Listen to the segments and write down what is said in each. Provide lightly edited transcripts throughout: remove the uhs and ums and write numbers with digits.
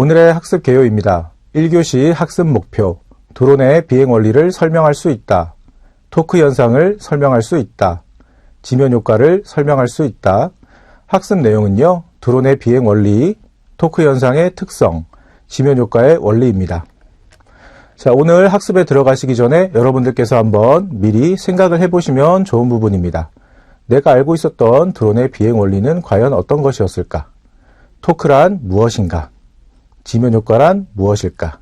오늘의 학습 개요입니다. 1교시 학습 목표, 드론의 비행 원리를 설명할 수 있다. 토크 현상을 설명할 수 있다. 지면 효과를 설명할 수 있다. 학습 내용은요, 드론의 비행 원리, 토크 현상의 특성, 지면 효과의 원리입니다. 자, 오늘 학습에 들어가시기 전에 여러분들께서 한번 미리 생각을 해보시면 좋은 부분입니다. 내가 알고 있었던 드론의 비행 원리는 과연 어떤 것이었을까? 토크란 무엇인가? 지면 효과란 무엇일까?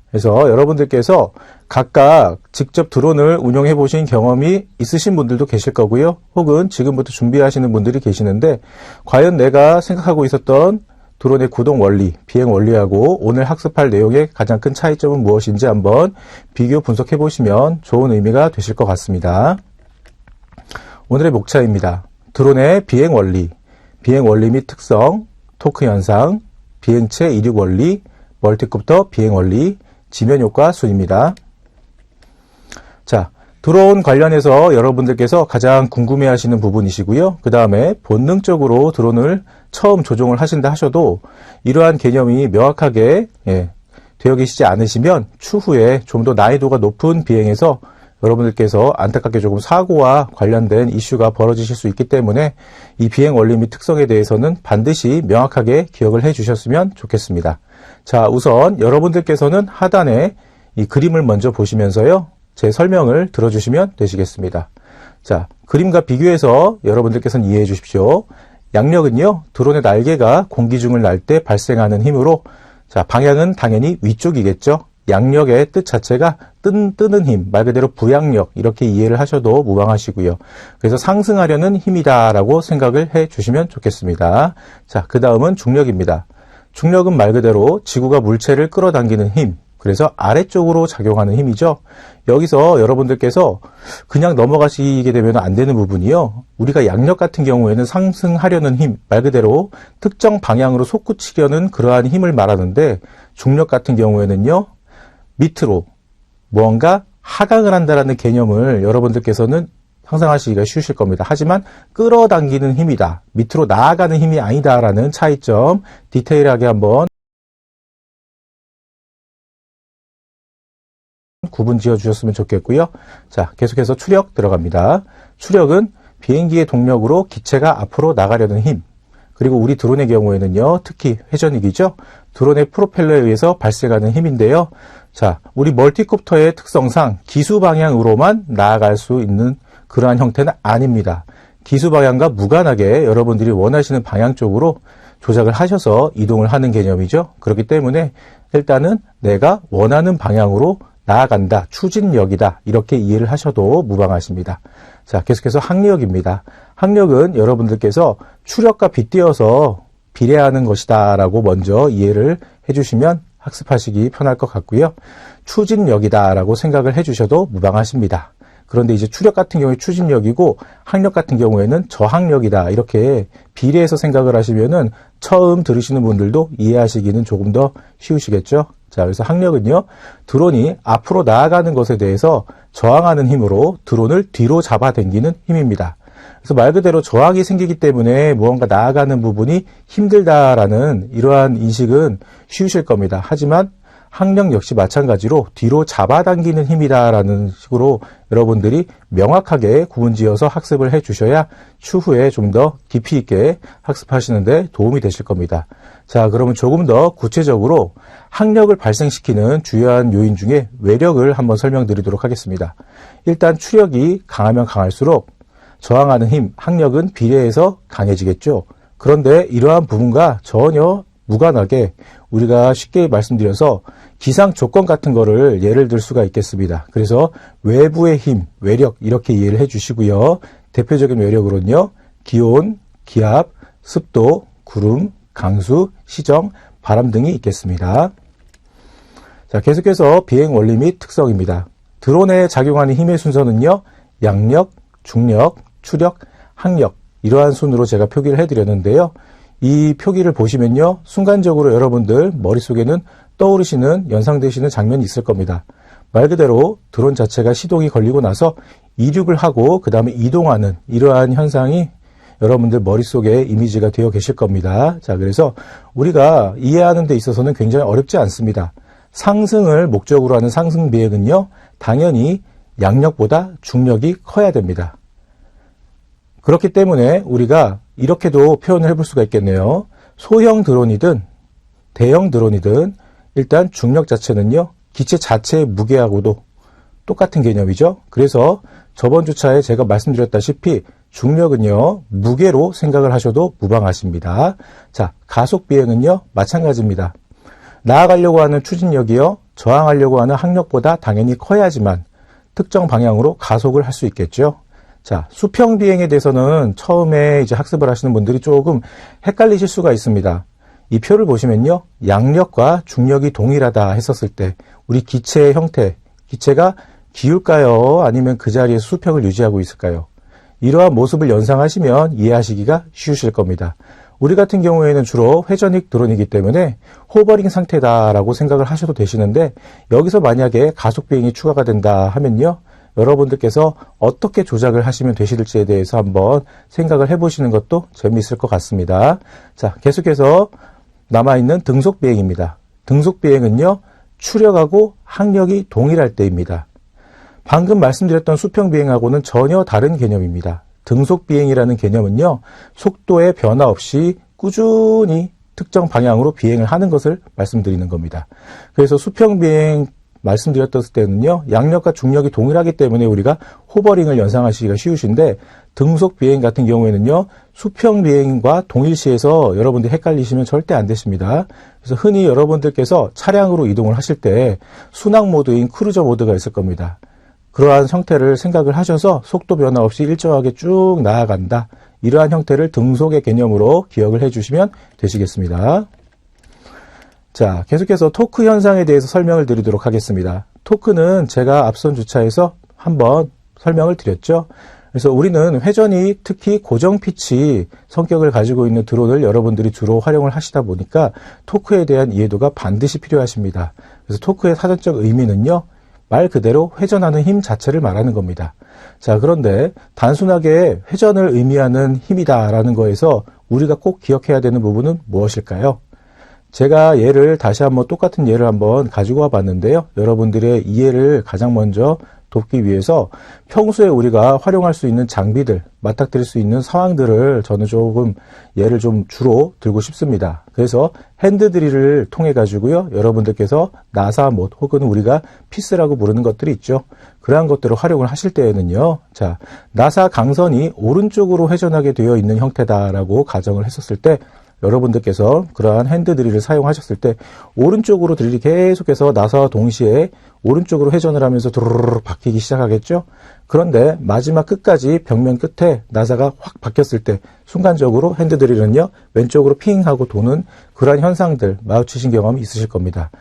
그래서 여러분들께서 각각 직접 드론을 운용해 보신 경험이 있으신 분들도 계실 거고요. 혹은 지금부터 준비하시는 분들이 계시는데 과연 내가 생각하고 있었던 드론의 구동 원리, 비행 원리하고 오늘 학습할 내용의 가장 큰 차이점은 무엇인지 한번 비교 분석해 보시면 좋은 의미가 되실 것 같습니다. 오늘의 목차입니다. 드론의 비행 원리 및 특성, 토크 현상, 비행체 이륙 원리, 멀티콥터 비행 원리, 지면 효과 순입니다. 자, 드론 관련해서 여러분들께서 가장 궁금해하시는 부분이시고요. 그 다음에 본능적으로 드론을 처음 조종을 하신다 하셔도 이러한 개념이 명확하게 되어 계시지 않으시면 추후에 좀 더 난이도가 높은 비행에서 여러분들께서 안타깝게 조금 사고와 관련된 이슈가 벌어지실 수 있기 때문에 이 비행 원리 및 특성에 대해서는 반드시 명확하게 기억을 해 주셨으면 좋겠습니다. 자, 우선 여러분들께서는 하단에 이 그림을 먼저 보시면서요, 제 설명을 들어주시면 되시겠습니다. 자, 그림과 비교해서 여러분들께서는 이해해 주십시오. 양력은요, 드론의 날개가 공기 중을 날 때 발생하는 힘으로, 자, 방향은 당연히 위쪽이겠죠. 양력의 뜻 자체가 뜨는 힘, 말 그대로 부양력, 이렇게 이해를 하셔도 무방하시고요. 그래서 상승하려는 힘이다라고 생각을 해 주시면 좋겠습니다. 자, 그 다음은 중력입니다. 중력은 말 그대로 지구가 물체를 끌어당기는 힘, 그래서 아래쪽으로 작용하는 힘이죠. 여기서 여러분들께서 그냥 넘어가시게 되면 안 되는 부분이요. 우리가 양력 같은 경우에는 상승하려는 힘, 말 그대로 특정 방향으로 솟구치려는 그러한 힘을 말하는데 중력 같은 경우에는요, 밑으로 무언가 하강을 한다라는 개념을 여러분들께서는 상상하시기가 쉬우실 겁니다. 하지만 끌어당기는 힘이다, 밑으로 나아가는 힘이 아니다라는 차이점 디테일하게 한번 구분 지어 주셨으면 좋겠고요. 자, 계속해서 추력 들어갑니다. 추력은 비행기의 동력으로 기체가 앞으로 나가려는 힘, 그리고 우리 드론의 경우에는요, 특히 회전익이죠. 드론의 프로펠러에 의해서 발생하는 힘인데요. 자, 우리 멀티콥터의 특성상 기수 방향으로만 나아갈 수 있는 그러한 형태는 아닙니다. 기수 방향과 무관하게 여러분들이 원하시는 방향 쪽으로 조작을 하셔서 이동을 하는 개념이죠. 그렇기 때문에 일단은 내가 원하는 방향으로 나아간다, 추진력이다, 이렇게 이해를 하셔도 무방하십니다. 자, 계속해서 항력입니다. 항력은 여러분들께서 추력과 빗대어서 비례하는 것이다 라고 먼저 이해를 해주시면 학습하시기 편할 것 같고요. 추진력이다 라고 생각을 해주셔도 무방하십니다. 그런데 이제 추력 같은 경우에 추진력이고 항력 같은 경우에는 저항력이다, 이렇게 비례해서 생각을 하시면은 처음 들으시는 분들도 이해하시기는 조금 더 쉬우시겠죠. 자, 그래서 항력은요, 드론이 앞으로 나아가는 것에 대해서 저항하는 힘으로 드론을 뒤로 잡아당기는 힘입니다. 그래서 말 그대로 저항이 생기기 때문에 무언가 나아가는 부분이 힘들다라는 이러한 인식은 쉬우실 겁니다. 하지만 항력 역시 마찬가지로 뒤로 잡아당기는 힘이다라는 식으로 여러분들이 명확하게 구분지어서 학습을 해 주셔야 추후에 좀 더 깊이 있게 학습하시는데 도움이 되실 겁니다. 자, 그러면 조금 더 구체적으로 항력을 발생시키는 주요한 요인 중에 외력을 한번 설명드리도록 하겠습니다. 일단 추력이 강하면 강할수록 저항하는 힘, 항력은 비례해서 강해지겠죠. 그런데 이러한 부분과 전혀 무관하게 우리가 쉽게 말씀드려서 기상 조건 같은 거를 예를 들 수가 있겠습니다. 그래서 외부의 힘, 외력, 이렇게 이해를 해 주시고요. 대표적인 외력으로는요, 기온, 기압, 습도, 구름, 강수, 시정, 바람 등이 있겠습니다. 자, 계속해서 비행 원리 및 특성입니다. 드론에 작용하는 힘의 순서는요, 양력, 중력, 추력, 항력, 이러한 순으로 제가 표기를 해드렸는데요. 이 표기를 보시면요, 순간적으로 여러분들 머릿속에는 떠오르시는, 연상되시는 장면이 있을 겁니다. 말 그대로 드론 자체가 시동이 걸리고 나서 이륙을 하고 그 다음에 이동하는 이러한 현상이 여러분들 머릿속에 이미지가 되어 계실 겁니다. 자, 그래서 우리가 이해하는 데 있어서는 굉장히 어렵지 않습니다. 상승을 목적으로 하는 상승 비행은요, 당연히 양력보다 중력이 커야 됩니다. 그렇기 때문에 우리가 이렇게도 표현을 해볼 수가 있겠네요. 소형 드론이든 대형 드론이든 일단 중력 자체는요, 기체 자체의 무게하고도 똑같은 개념이죠. 그래서 저번 주차에 제가 말씀드렸다시피 중력은요, 무게로 생각을 하셔도 무방하십니다. 자, 가속 비행은요, 마찬가지입니다. 나아가려고 하는 추진력이요, 저항하려고 하는 항력보다 당연히 커야지만 특정 방향으로 가속을 할 수 있겠죠. 자, 수평 비행에 대해서는 처음에 이제 학습을 하시는 분들이 조금 헷갈리실 수가 있습니다. 이 표를 보시면요, 양력과 중력이 동일하다 했었을 때 우리 기체의 형태, 기체가 기울까요? 아니면 그 자리에서 수평을 유지하고 있을까요? 이러한 모습을 연상하시면 이해하시기가 쉬우실 겁니다. 우리 같은 경우에는 주로 회전익 드론이기 때문에 호버링 상태다라고 생각을 하셔도 되시는데, 여기서 만약에 가속 비행이 추가가 된다 하면요, 여러분들께서 어떻게 조작을 하시면 되실지에 대해서 한번 생각을 해보시는 것도 재미있을 것 같습니다. 자, 계속해서 남아있는 등속 비행입니다. 등속 비행은요, 추력하고 항력이 동일할 때입니다. 방금 말씀드렸던 수평 비행하고는 전혀 다른 개념입니다. 등속 비행이라는 개념은요, 속도의 변화 없이 꾸준히 특정 방향으로 비행을 하는 것을 말씀드리는 겁니다. 그래서 수평 비행 말씀드렸을 때는요, 양력과 중력이 동일하기 때문에 우리가 호버링을 연상하시기가 쉬우신데, 등속 비행 같은 경우에는요, 수평 비행과 동일시해서 여러분들이 헷갈리시면 절대 안 되십니다. 그래서 흔히 여러분들께서 차량으로 이동을 하실 때 순항 모드인 크루저 모드가 있을 겁니다. 그러한 형태를 생각을 하셔서 속도 변화 없이 일정하게 쭉 나아간다, 이러한 형태를 등속의 개념으로 기억을 해주시면 되시겠습니다. 자, 계속해서 토크 현상에 대해서 설명을 드리도록 하겠습니다. 토크는 제가 앞선 주차에서 한번 설명을 드렸죠. 그래서 우리는 회전이 특히 고정 피치 성격을 가지고 있는 드론을 여러분들이 주로 활용을 하시다 보니까 토크에 대한 이해도가 반드시 필요하십니다. 그래서 토크의 사전적 의미는요, 말 그대로 회전하는 힘 자체를 말하는 겁니다. 자, 그런데 단순하게 회전을 의미하는 힘이다라는 거에서 우리가 꼭 기억해야 되는 부분은 무엇일까요? 제가 다시 한번 똑같은 예를 한번 가지고 와 봤는데요. 여러분들의 이해를 가장 먼저 돕기 위해서 평소에 우리가 활용할 수 있는 장비들, 맞닥뜨릴 수 있는 상황들을 저는 조금 예를 좀 주로 들고 싶습니다. 그래서 핸드드릴을 통해 가지고요, 여러분들께서 나사 못 혹은 우리가 피스라고 부르는 것들이 있죠. 그러한 것들을 활용을 하실 때에는요, 자, 나사 강선이 오른쪽으로 회전하게 되어 있는 형태다라고 가정을 했었을 때, 여러분들께서 그러한 핸드드릴을 사용하셨을 때 오른쪽으로 드릴이 계속해서 나사와 동시에 오른쪽으로 회전을 하면서 두루루루 바뀌기 시작하겠죠. 그런데 마지막 끝까지 벽면 끝에 나사가 확 바뀌었을 때 순간적으로 핸드드릴은요, 왼쪽으로 핑 하고 도는 그러한 현상들 마주치신 경험이 있으실 겁니다.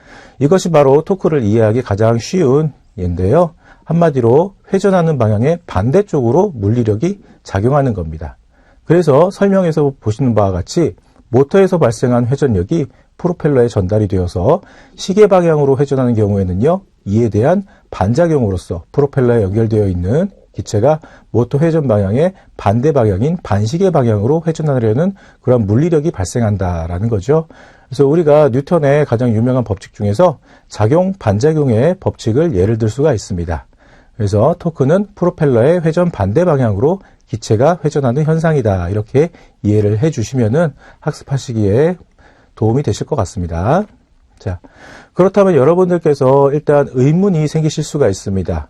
이것이 바로 토크를 이해하기 가장 쉬운 예인데요. 한마디로 회전하는 방향의 반대쪽으로 물리력이 작용하는 겁니다. 그래서 설명에서 보시는 바와 같이 모터에서 발생한 회전력이 프로펠러에 전달이 되어서 시계 방향으로 회전하는 경우에는요, 이에 대한 반작용으로서 프로펠러에 연결되어 있는 기체가 모터 회전 방향의 반대 방향인 반시계 방향으로 회전하려는 그런 물리력이 발생한다라는 거죠. 그래서 우리가 뉴턴의 가장 유명한 법칙 중에서 작용, 반작용의 법칙을 예를 들 수가 있습니다. 그래서 토크는 프로펠러의 회전 반대 방향으로 기체가 회전하는 현상이다, 이렇게 이해를 해주시면은 학습하시기에 도움이 되실 것 같습니다. 자, 그렇다면 여러분들께서 일단 의문이 생기실 수가 있습니다.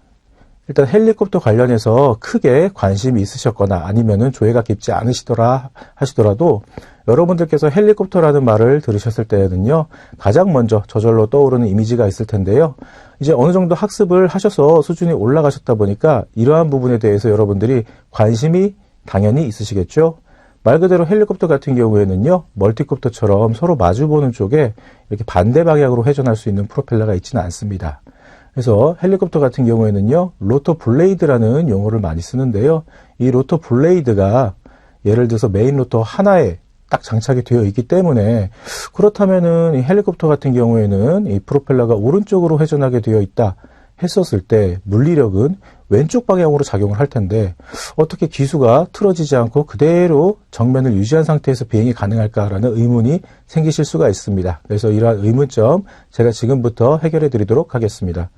일단 헬리콥터 관련해서 크게 관심이 있으셨거나 아니면은 조예가 깊지 않으시더라 하시더라도 여러분들께서 헬리콥터라는 말을 들으셨을 때는요, 가장 먼저 저절로 떠오르는 이미지가 있을 텐데요. 이제 어느 정도 학습을 하셔서 수준이 올라가셨다 보니까 이러한 부분에 대해서 여러분들이 관심이 당연히 있으시겠죠. 말 그대로 헬리콥터 같은 경우에는요, 멀티콥터처럼 서로 마주보는 쪽에 이렇게 반대 방향으로 회전할 수 있는 프로펠러가 있지는 않습니다. 그래서 헬리콥터 같은 경우에는요, 로터 블레이드라는 용어를 많이 쓰는데요. 이 로터 블레이드가 예를 들어서 메인 로터 하나에 딱 장착이 되어 있기 때문에, 그렇다면은 이 헬리콥터 같은 경우에는 이 프로펠러가 오른쪽으로 회전하게 되어 있다 했었을 때 물리력은 왼쪽 방향으로 작용을 할 텐데 어떻게 기수가 틀어지지 않고 그대로 정면을 유지한 상태에서 비행이 가능할까라는 의문이 생기실 수가 있습니다. 그래서 이러한 의문점 제가 지금부터 해결해 드리도록 하겠습니다.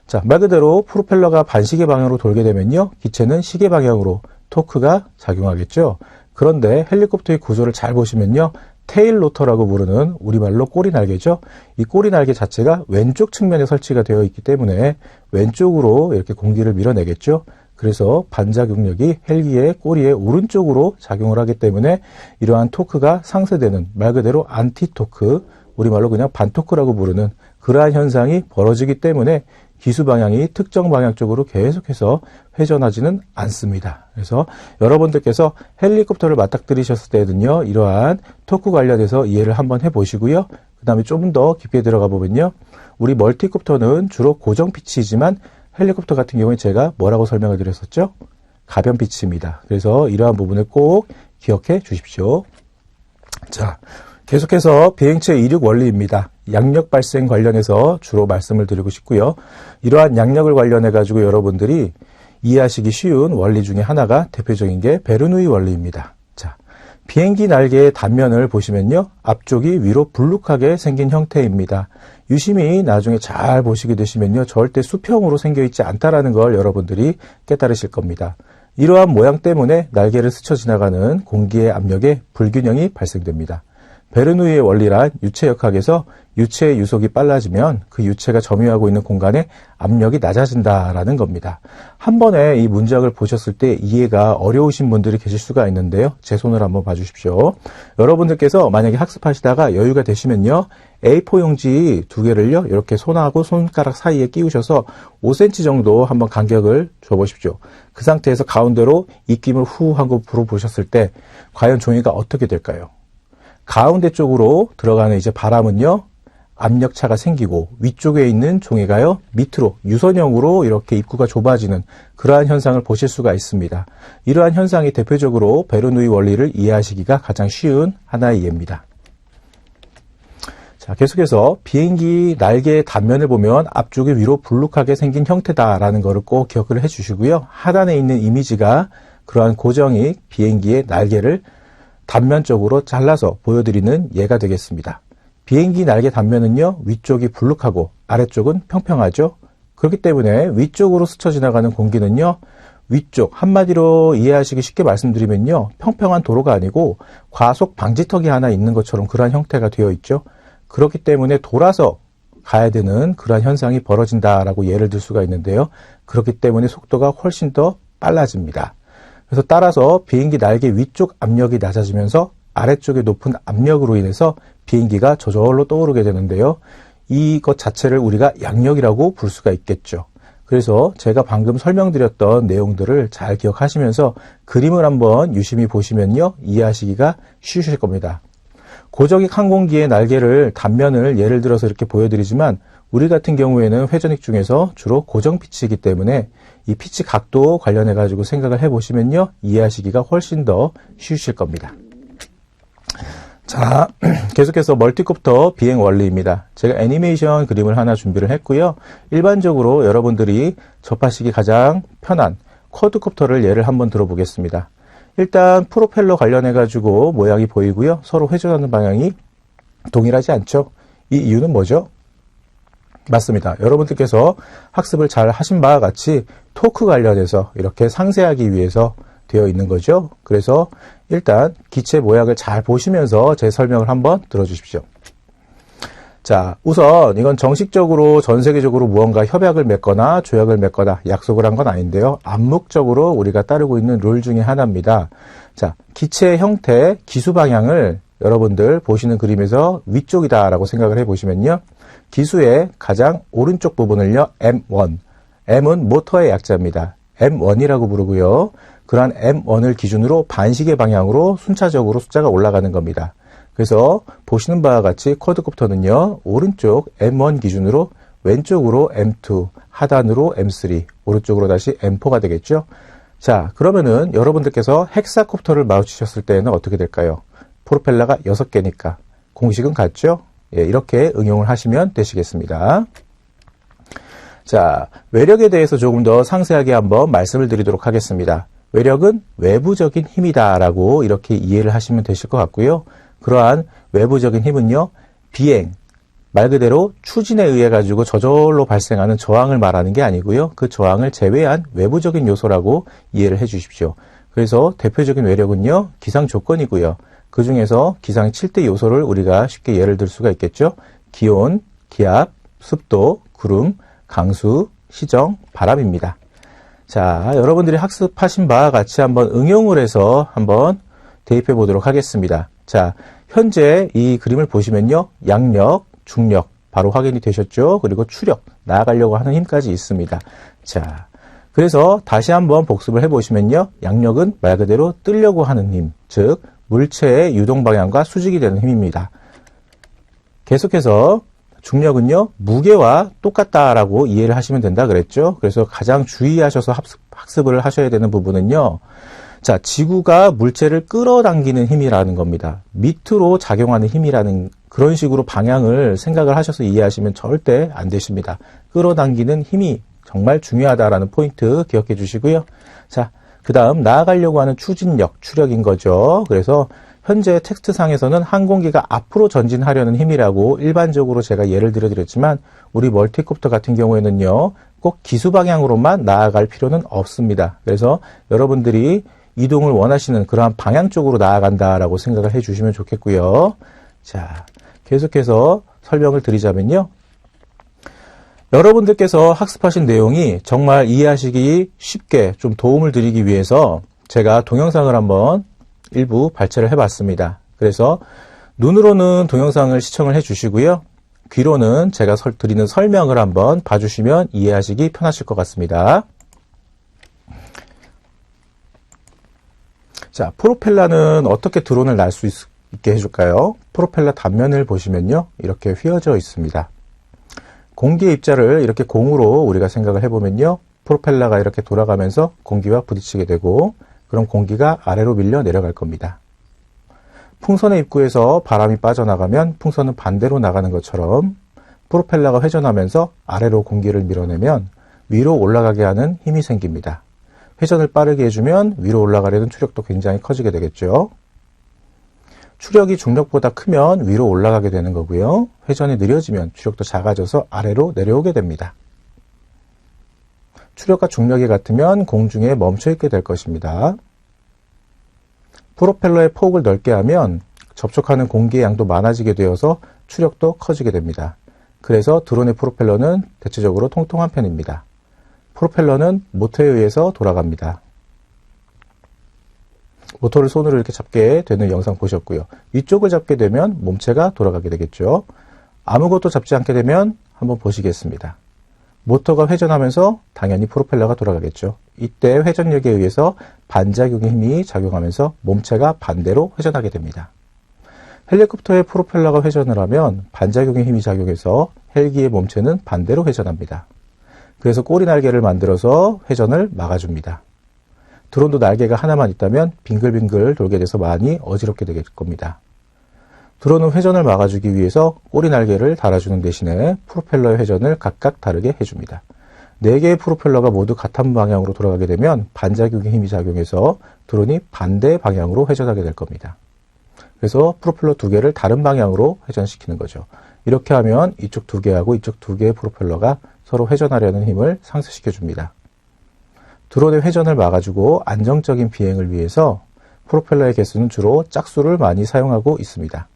자, 말 그대로 프로펠러가 반시계 방향으로 돌게 되면요, 기체는 시계 방향으로 토크가 작용하겠죠. 그런데 헬리콥터의 구조를 잘 보시면요, 테일 로터라고 부르는 우리말로 꼬리 날개죠. 이 꼬리 날개 자체가 왼쪽 측면에 설치가 되어 있기 때문에 왼쪽으로 이렇게 공기를 밀어내겠죠. 그래서 반작용력이 헬기의 꼬리의 오른쪽으로 작용을 하기 때문에 이러한 토크가 상쇄되는, 말 그대로 안티 토크, 우리말로 그냥 반토크라고 부르는 그러한 현상이 벌어지기 때문에 기수 방향이 특정 방향 쪽으로 계속해서 회전하지는 않습니다. 그래서 여러분들께서 헬리콥터를 맞닥뜨리셨을 때는요, 이러한 토크 관련해서 이해를 한번 해보시고요. 그 다음에 조금 더 깊게 들어가 보면요, 우리 멀티콥터는 주로 고정 피치이지만 헬리콥터 같은 경우에 제가 뭐라고 설명을 드렸었죠? 가변 피치입니다. 그래서 이러한 부분을 꼭 기억해 주십시오. 자, 계속해서 비행체 이륙 원리입니다. 양력 발생 관련해서 주로 말씀을 드리고 싶고요. 이러한 양력을 관련해 가지고 여러분들이 이해하시기 쉬운 원리 중에 하나가 대표적인 게 베르누이 원리입니다. 자, 비행기 날개의 단면을 보시면요, 앞쪽이 위로 불룩하게 생긴 형태입니다. 유심히 나중에 잘 보시게 되시면요, 절대 수평으로 생겨 있지 않다라는 걸 여러분들이 깨달으실 겁니다. 이러한 모양 때문에 날개를 스쳐 지나가는 공기의 압력에 불균형이 발생됩니다. 베르누이의 원리란 유체역학에서 유체의 유속이 빨라지면 그 유체가 점유하고 있는 공간의 압력이 낮아진다라는 겁니다. 한 번에 이 문장을 보셨을 때 이해가 어려우신 분들이 계실 수가 있는데요. 제 손을 한번 봐주십시오. 여러분들께서 만약에 학습하시다가 여유가 되시면요, A4 용지 2개를요, 이렇게 손하고 손가락 사이에 끼우셔서 5cm 정도 한번 간격을 줘보십시오. 그 상태에서 가운데로 입김을 후 하고 불어보셨을 때 과연 종이가 어떻게 될까요? 가운데 쪽으로 들어가는 이제 바람은요, 압력차가 생기고 위쪽에 있는 종이가요, 밑으로 유선형으로 이렇게 입구가 좁아지는 그러한 현상을 보실 수가 있습니다. 이러한 현상이 대표적으로 베르누이 원리를 이해하시기가 가장 쉬운 하나의 예입니다. 자, 계속해서 비행기 날개의 단면을 보면 앞쪽이 위로 불룩하게 생긴 형태다라는 것을 꼭 기억을 해 주시고요. 하단에 있는 이미지가 그러한 고정익 비행기의 날개를 단면적으로 잘라서 보여드리는 예가 되겠습니다. 비행기 날개 단면은요, 위쪽이 불룩하고 아래쪽은 평평하죠. 그렇기 때문에 위쪽으로 스쳐 지나가는 공기는요, 위쪽, 한마디로 이해하시기 쉽게 말씀드리면요, 평평한 도로가 아니고 과속 방지턱이 하나 있는 것처럼 그러한 형태가 되어 있죠. 그렇기 때문에 돌아서 가야 되는 그러한 현상이 벌어진다라고 예를 들 수가 있는데요. 그렇기 때문에 속도가 훨씬 더 빨라집니다. 그래서 따라서 비행기 날개 위쪽 압력이 낮아지면서 아래쪽의 높은 압력으로 인해서 비행기가 저절로 떠오르게 되는데요. 이것 자체를 우리가 양력이라고 부를 수가 있겠죠. 그래서 제가 방금 설명드렸던 내용들을 잘 기억하시면서 그림을 한번 유심히 보시면요, 이해하시기가 쉬우실 겁니다. 고정익 항공기의 날개를 단면을 예를 들어서 이렇게 보여드리지만 우리 같은 경우에는 회전익 중에서 주로 고정 피치이기 때문에 이 피치 각도 관련해 가지고 생각을 해보시면요, 이해하시기가 훨씬 더 쉬우실 겁니다. 자, 계속해서 멀티콥터 비행 원리입니다. 제가 애니메이션 그림을 하나 준비를 했고요. 일반적으로 여러분들이 접하시기 가장 편한 쿼드콥터를 예를 한번 들어보겠습니다. 일단 프로펠러 관련해 가지고 모양이 보이고요. 서로 회전하는 방향이 동일하지 않죠. 이 이유는 뭐죠? 맞습니다. 여러분들께서 학습을 잘 하신 바와 같이 토크 관련해서 이렇게 상세하기 위해서 되어 있는 거죠. 그래서 일단 기체 모양을 잘 보시면서 제 설명을 한번 들어주십시오. 자, 우선 이건 정식적으로 전 세계적으로 무언가 협약을 맺거나 조약을 맺거나 약속을 한 건 아닌데요. 암묵적으로 우리가 따르고 있는 룰 중에 하나입니다. 자, 기체의 형태, 기수 방향을 여러분들 보시는 그림에서 위쪽이다라고 생각을 해보시면요. 기수의 가장 오른쪽 부분을요, M1. M은 모터의 약자입니다. M1이라고 부르고요. 그러한 M1을 기준으로 반시계 방향으로 순차적으로 숫자가 올라가는 겁니다. 그래서 보시는 바와 같이 쿼드콥터는요, 오른쪽 M1 기준으로 왼쪽으로 M2, 하단으로 M3, 오른쪽으로 다시 M4가 되겠죠. 자, 그러면은 여러분들께서 헥사콥터를 마주치셨을 때는 어떻게 될까요? 프로펠러가 6개니까 공식은 같죠? 예, 이렇게 응용을 하시면 되시겠습니다. 자, 외력에 대해서 조금 더 상세하게 한번 말씀을 드리도록 하겠습니다. 외력은 외부적인 힘이다라고 이렇게 이해를 하시면 되실 것 같고요. 그러한 외부적인 힘은요, 비행, 말 그대로 추진에 의해 가지고 저절로 발생하는 저항을 말하는 게 아니고요. 그 저항을 제외한 외부적인 요소라고 이해를 해 주십시오. 그래서 대표적인 외력은요, 기상 조건이고요. 그 중에서 기상의 7대 요소를 우리가 쉽게 예를 들 수가 있겠죠. 기온, 기압, 습도, 구름, 강수, 시정, 바람입니다. 자, 여러분들이 학습하신 바와 같이 한번 응용을 해서 한번 대입해 보도록 하겠습니다. 자, 현재 이 그림을 보시면요. 양력, 중력, 바로 확인이 되셨죠? 그리고 추력, 나아가려고 하는 힘까지 있습니다. 자, 그래서 다시 한번 복습을 해보시면요. 양력은 말 그대로 뜨려고 하는 힘, 즉 물체의 유동 방향과 수직이 되는 힘입니다. 계속해서 중력은요. 무게와 똑같다라고 이해를 하시면 된다 그랬죠. 그래서 가장 주의하셔서 학습을 하셔야 되는 부분은요. 자, 지구가 물체를 끌어당기는 힘이라는 겁니다. 밑으로 작용하는 힘이라는 그런 식으로 방향을 생각을 하셔서 이해하시면 절대 안 되십니다. 끌어당기는 힘이 정말 중요하다라는 포인트 기억해 주시고요. 자, 그 다음 나아가려고 하는 추진력, 추력인 거죠. 그래서 현재 텍스트상에서는 항공기가 앞으로 전진하려는 힘이라고 일반적으로 제가 예를 들어드렸지만 우리 멀티콥터 같은 경우에는요. 꼭 기수 방향으로만 나아갈 필요는 없습니다. 그래서 여러분들이 이동을 원하시는 그러한 방향 쪽으로 나아간다라고 생각을 해 주시면 좋겠고요. 자, 계속해서 설명을 드리자면요. 여러분들께서 학습하신 내용이 정말 이해하시기 쉽게 좀 도움을 드리기 위해서 제가 동영상을 한번 일부 발췌를 해봤습니다. 그래서 눈으로는 동영상을 시청을 해주시고요. 귀로는 제가 드리는 설명을 한번 봐주시면 이해하시기 편하실 것 같습니다. 자, 프로펠러는 어떻게 드론을 날 수 있게 해줄까요? 프로펠러 단면을 보시면요. 이렇게 휘어져 있습니다. 공기의 입자를 이렇게 공으로 우리가 생각을 해보면요. 프로펠러가 이렇게 돌아가면서 공기와 부딪히게 되고 그럼 공기가 아래로 밀려 내려갈 겁니다. 풍선의 입구에서 바람이 빠져나가면 풍선은 반대로 나가는 것처럼 프로펠러가 회전하면서 아래로 공기를 밀어내면 위로 올라가게 하는 힘이 생깁니다. 회전을 빠르게 해주면 위로 올라가려는 추력도 굉장히 커지게 되겠죠. 추력이 중력보다 크면 위로 올라가게 되는 거고요. 회전이 느려지면 추력도 작아져서 아래로 내려오게 됩니다. 추력과 중력이 같으면 공중에 멈춰 있게 될 것입니다. 프로펠러의 폭을 넓게 하면 접촉하는 공기의 양도 많아지게 되어서 추력도 커지게 됩니다. 그래서 드론의 프로펠러는 대체적으로 통통한 편입니다. 프로펠러는 모터에 의해서 돌아갑니다. 모터를 손으로 이렇게 잡게 되는 영상 보셨고요. 위쪽을 잡게 되면 몸체가 돌아가게 되겠죠. 아무것도 잡지 않게 되면 한번 보시겠습니다. 모터가 회전하면서 당연히 프로펠러가 돌아가겠죠. 이때 회전력에 의해서 반작용의 힘이 작용하면서 몸체가 반대로 회전하게 됩니다. 헬리콥터의 프로펠러가 회전을 하면 반작용의 힘이 작용해서 헬기의 몸체는 반대로 회전합니다. 그래서 꼬리 날개를 만들어서 회전을 막아줍니다. 드론도 날개가 하나만 있다면 빙글빙글 돌게 돼서 많이 어지럽게 될 겁니다. 드론은 회전을 막아주기 위해서 꼬리 날개를 달아주는 대신에 프로펠러의 회전을 각각 다르게 해줍니다. 4개의 프로펠러가 모두 같은 방향으로 돌아가게 되면 반작용의 힘이 작용해서 드론이 반대 방향으로 회전하게 될 겁니다. 그래서 프로펠러 2개를 다른 방향으로 회전시키는 거죠. 이렇게 하면 이쪽 2개하고 이쪽 2개의 프로펠러가 서로 회전하려는 힘을 상쇄시켜 줍니다. 드론의 회전을 막아주고 안정적인 비행을 위해서 프로펠러의 개수는 주로 짝수를 많이 사용하고 있습니다.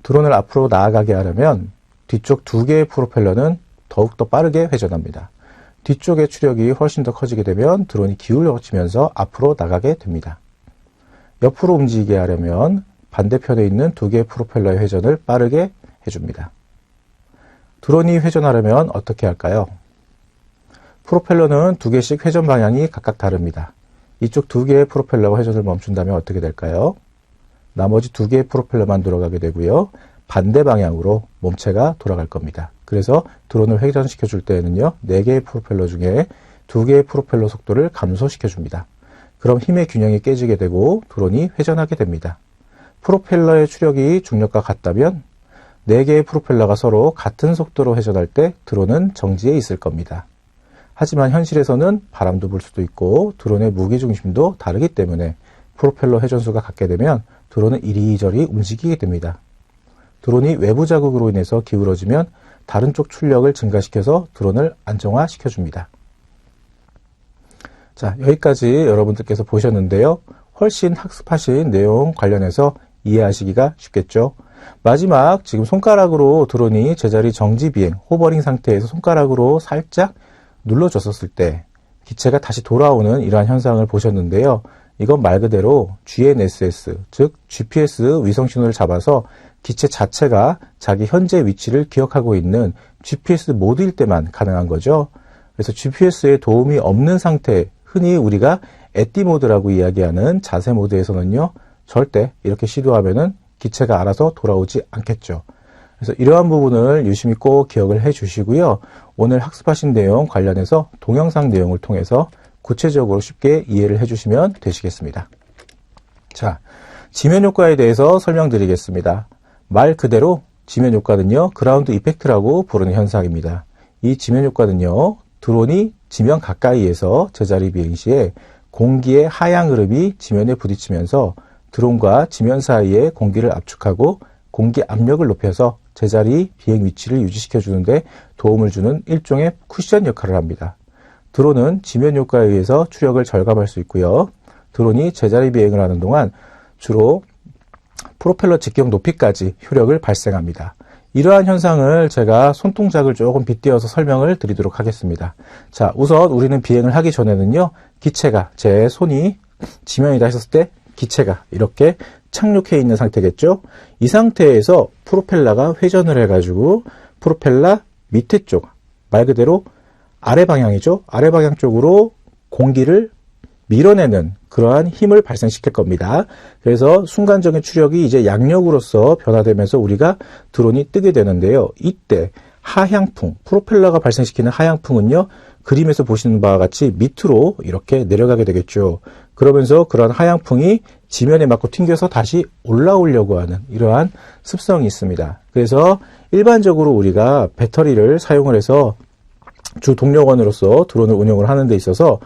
드론을 앞으로 나아가게 하려면 뒤쪽 2개의 프로펠러는 더욱더 빠르게 회전합니다. 뒤쪽의 추력이 훨씬 더 커지게 되면 드론이 기울어지면서 앞으로 나가게 됩니다. 옆으로 움직이게 하려면 반대편에 있는 2개의 프로펠러의 회전을 빠르게 해줍니다. 드론이 회전하려면 어떻게 할까요? 프로펠러는 2개씩 회전 방향이 각각 다릅니다. 이쪽 2개의 프로펠러가 회전을 멈춘다면 어떻게 될까요? 나머지 2개의 프로펠러만 돌아가게 되고요. 반대 방향으로 몸체가 돌아갈 겁니다. 그래서 드론을 회전시켜 줄 때에는요. 4개의 프로펠러 중에 2개의 프로펠러 속도를 감소시켜 줍니다. 그럼 힘의 균형이 깨지게 되고 드론이 회전하게 됩니다. 프로펠러의 추력이 중력과 같다면 4개의 프로펠러가 서로 같은 속도로 회전할 때 드론은 정지해 있을 겁니다. 하지만 현실에서는 바람도 불 수도 있고 드론의 무게중심도 다르기 때문에 프로펠러 회전수가 같게 되면 드론은 이리저리 움직이게 됩니다. 드론이 외부 자극으로 인해서 기울어지면 다른 쪽 출력을 증가시켜서 드론을 안정화시켜줍니다. 자, 여기까지 여러분들께서 보셨는데요. 훨씬 학습하신 내용 관련해서 이해하시기가 쉽겠죠. 마지막 지금 손가락으로 드론이 제자리 정지 비행, 호버링 상태에서 손가락으로 살짝 눌러줬었을 때 기체가 다시 돌아오는 이러한 현상을 보셨는데요. 이건 말 그대로 GNSS, 즉 GPS 위성 신호를 잡아서 기체 자체가 자기 현재 위치를 기억하고 있는 GPS 모드일 때만 가능한 거죠. 그래서 GPS의 도움이 없는 상태, 흔히 우리가 에띠 모드라고 이야기하는 자세 모드에서는요, 절대 이렇게 시도하면은 기체가 알아서 돌아오지 않겠죠. 그래서 이러한 부분을 유심히 꼭 기억을 해 주시고요. 오늘 학습하신 내용 관련해서 동영상 내용을 통해서 구체적으로 쉽게 이해를 해 주시면 되시겠습니다. 자, 지면 효과에 대해서 설명드리겠습니다. 말 그대로 지면 효과는요, 그라운드 이펙트라고 부르는 현상입니다. 이 지면 효과는요, 드론이 지면 가까이에서 제자리 비행 시에 공기의 하향 흐름이 지면에 부딪히면서 드론과 지면 사이에 공기를 압축하고 공기 압력을 높여서 제자리 비행 위치를 유지시켜 주는데 도움을 주는 일종의 쿠션 역할을 합니다. 드론은 지면 효과에 의해서 추력을 절감할 수 있고요. 드론이 제자리 비행을 하는 동안 주로 프로펠러 직경 높이까지 효력을 발생합니다. 이러한 현상을 제가 손동작을 조금 빗대어서 설명을 드리도록 하겠습니다. 자, 우선 우리는 비행을 하기 전에는요, 기체가, 제 손이 지면이다 했었을 때 기체가 이렇게 착륙해 있는 상태겠죠? 이 상태에서 프로펠러가 회전을 해가지고 프로펠러 밑에 쪽, 말 그대로 아래 방향이죠? 아래 방향 쪽으로 공기를 밀어내는 그러한 힘을 발생시킬 겁니다. 그래서 순간적인 추력이 이제 양력으로서 변화되면서 우리가 드론이 뜨게 되는데요. 이때 하향풍, 프로펠러가 발생시키는 하향풍은요, 그림에서 보시는 바와 같이 밑으로 이렇게 내려가게 되겠죠. 그러면서 그러한 하향풍이 지면에 맞고 튕겨서 다시 올라오려고 하는 이러한 습성이 있습니다. 그래서 일반적으로 우리가 배터리를 사용을 해서 주 동력원으로서 드론을 운영을 하는 데 있어서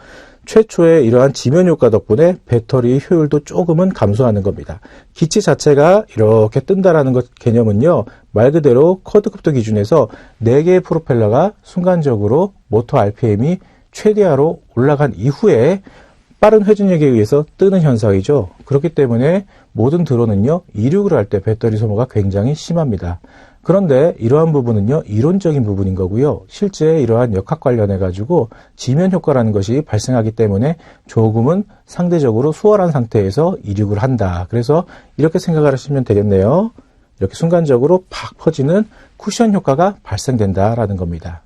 최초의 이러한 지면 효과 덕분에 배터리 효율도 조금은 감소하는 겁니다. 기체 자체가 이렇게 뜬다라는 것 개념은요, 말 그대로 쿼드콥터 기준에서 4개의 프로펠러가 순간적으로 모터 RPM이 최대화로 올라간 이후에 빠른 회전력에 의해서 뜨는 현상이죠. 그렇기 때문에 모든 드론은요, 이륙을 할 때 배터리 소모가 굉장히 심합니다. 그런데 이러한 부분은요, 이론적인 부분인 거고요. 실제 이러한 역학 관련해 가지고 지면 효과라는 것이 발생하기 때문에 조금은 상대적으로 수월한 상태에서 이륙을 한다. 그래서 이렇게 생각을 하시면 되겠네요. 이렇게 순간적으로 팍 퍼지는 쿠션 효과가 발생된다라는 겁니다.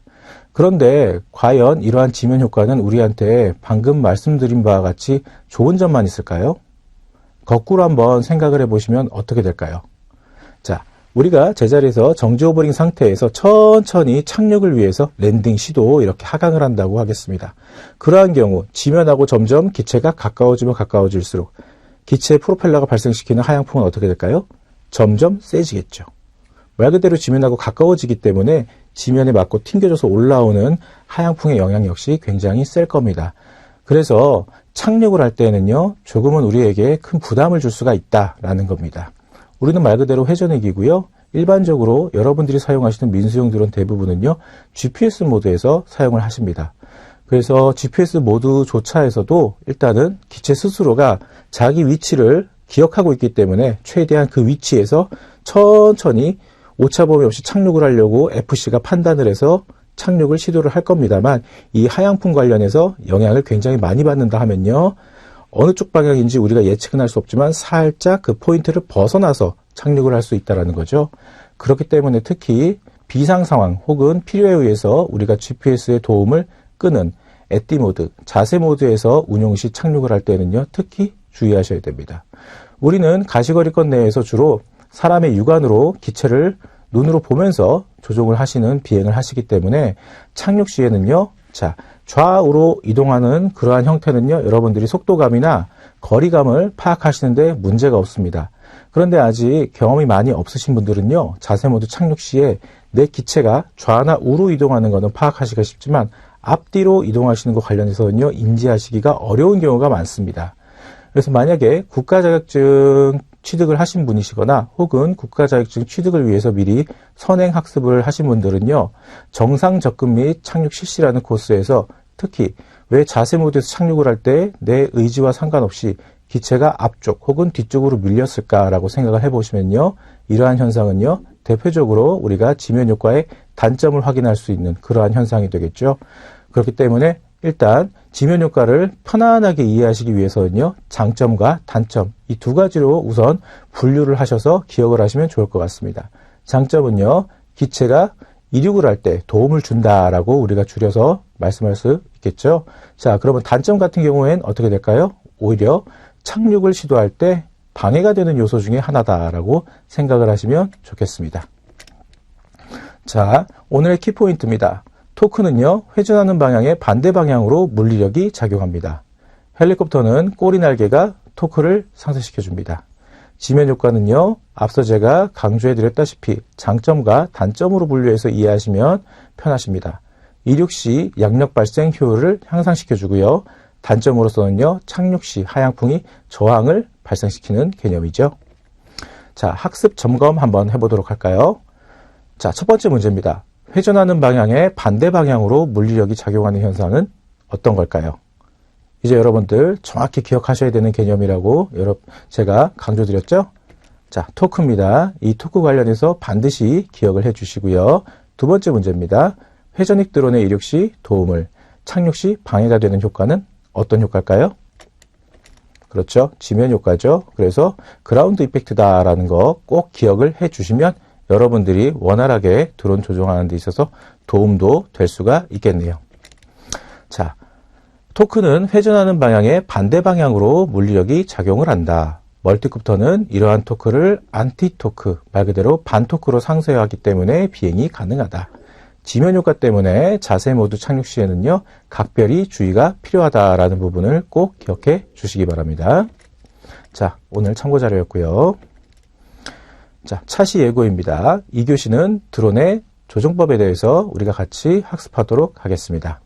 그런데 과연 이러한 지면 효과는 우리한테 방금 말씀드린 바와 같이 좋은 점만 있을까요? 거꾸로 한번 생각을 해보시면 어떻게 될까요? 자, 우리가 제자리에서 정지 호버링 상태에서 천천히 착륙을 위해서 랜딩 시도 이렇게 하강을 한다고 하겠습니다. 그러한 경우 지면하고 점점 기체가 가까워지면 가까워질수록 기체의 프로펠러가 발생시키는 하향풍은 어떻게 될까요? 점점 세지겠죠. 말 그대로 지면하고 가까워지기 때문에 지면에 맞고 튕겨져서 올라오는 하향풍의 영향 역시 굉장히 셀 겁니다. 그래서 착륙을 할 때는요, 조금은 우리에게 큰 부담을 줄 수가 있다라는 겁니다. 우리는 말 그대로 회전액이고요. 일반적으로 여러분들이 사용하시는 민수용 드론 대부분은요, GPS 모드에서 사용을 하십니다. 그래서 GPS 모드조차에서도 일단은 기체 스스로가 자기 위치를 기억하고 있기 때문에 최대한 그 위치에서 천천히 오차범위 없이 착륙을 하려고 FC가 판단을 해서 착륙을 시도를 할 겁니다만, 이 하향풍 관련해서 영향을 굉장히 많이 받는다 하면요, 어느 쪽 방향인지 우리가 예측은 할 수 없지만 살짝 그 포인트를 벗어나서 착륙을 할 수 있다는 거죠. 그렇기 때문에 특히 비상 상황 혹은 필요에 의해서 우리가 GPS의 도움을 끄는 에띠 모드, 자세 모드에서 운용 시 착륙을 할 때는요, 특히 주의하셔야 됩니다. 우리는 가시거리권 내에서 주로 사람의 육안으로 기체를 눈으로 보면서 조종을 하시는 비행을 하시기 때문에 착륙 시에는요, 자, 좌우로 이동하는 그러한 형태는요, 여러분들이 속도감이나 거리감을 파악하시는데 문제가 없습니다. 그런데 아직 경험이 많이 없으신 분들은요, 자세 모드 착륙 시에 내 기체가 좌나 우로 이동하는 것은 파악하기가 쉽지만 앞뒤로 이동하시는 것 관련해서는요, 인지하시기가 어려운 경우가 많습니다. 그래서 만약에 국가 자격증 취득을 하신 분이시거나 혹은 국가 자격증 취득을 위해서 미리 선행 학습을 하신 분들은요, 정상 접근 및 착륙 실시라는 코스에서 특히 왜 자세 모드에서 착륙을 할 때 내 의지와 상관없이 기체가 앞쪽 혹은 뒤쪽으로 밀렸을까라고 생각을 해보시면요, 이러한 현상은요, 대표적으로 우리가 지면 효과의 단점을 확인할 수 있는 그러한 현상이 되겠죠. 그렇기 때문에 일단 지면 효과를 편안하게 이해하시기 위해서는요, 장점과 단점 이 두 가지로 우선 분류를 하셔서 기억을 하시면 좋을 것 같습니다. 장점은요, 기체가 이륙을 할 때 도움을 준다라고 우리가 줄여서 말씀할 수 있겠죠. 자, 그러면 단점 같은 경우에는 어떻게 될까요? 오히려 착륙을 시도할 때 방해가 되는 요소 중에 하나다라고 생각을 하시면 좋겠습니다. 자, 오늘의 키포인트입니다. 토크는요, 회전하는 방향의 반대 방향으로 물리력이 작용합니다. 헬리콥터는 꼬리 날개가 토크를 상쇄시켜줍니다. 지면 효과는요, 앞서 제가 강조해드렸다시피 장점과 단점으로 분류해서 이해하시면 편하십니다. 이륙 시 양력 발생 효율을 향상시켜주고요. 단점으로서는요, 착륙 시 하향풍이 저항을 발생시키는 개념이죠. 자, 학습 점검 한번 해보도록 할까요? 자, 첫 번째 문제입니다. 회전하는 방향의 반대 방향으로 물리력이 작용하는 현상은 어떤 걸까요? 이제 여러분들 정확히 기억하셔야 되는 개념이라고 제가 강조드렸죠? 자, 토크입니다. 이 토크 관련해서 반드시 기억을 해 주시고요. 두 번째 문제입니다. 회전익 드론의 이륙 시 도움을, 착륙 시 방해가 되는 효과는 어떤 효과일까요? 그렇죠. 지면 효과죠. 그래서 그라운드 이펙트다라는 거 꼭 기억을 해 주시면 여러분들이 원활하게 드론 조종하는 데 있어서 도움도 될 수가 있겠네요. 자, 토크는 회전하는 방향의 반대 방향으로 물리력이 작용을 한다. 멀티콥터는 이러한 토크를 안티토크, 말 그대로 반토크로 상쇄하기 때문에 비행이 가능하다. 지면 효과 때문에 자세 모드 착륙 시에는요, 각별히 주의가 필요하다라는 부분을 꼭 기억해 주시기 바랍니다. 자, 오늘 참고 자료였고요. 자, 차시 예고입니다. 2교시는 드론의 조종법에 대해서 우리가 같이 학습하도록 하겠습니다.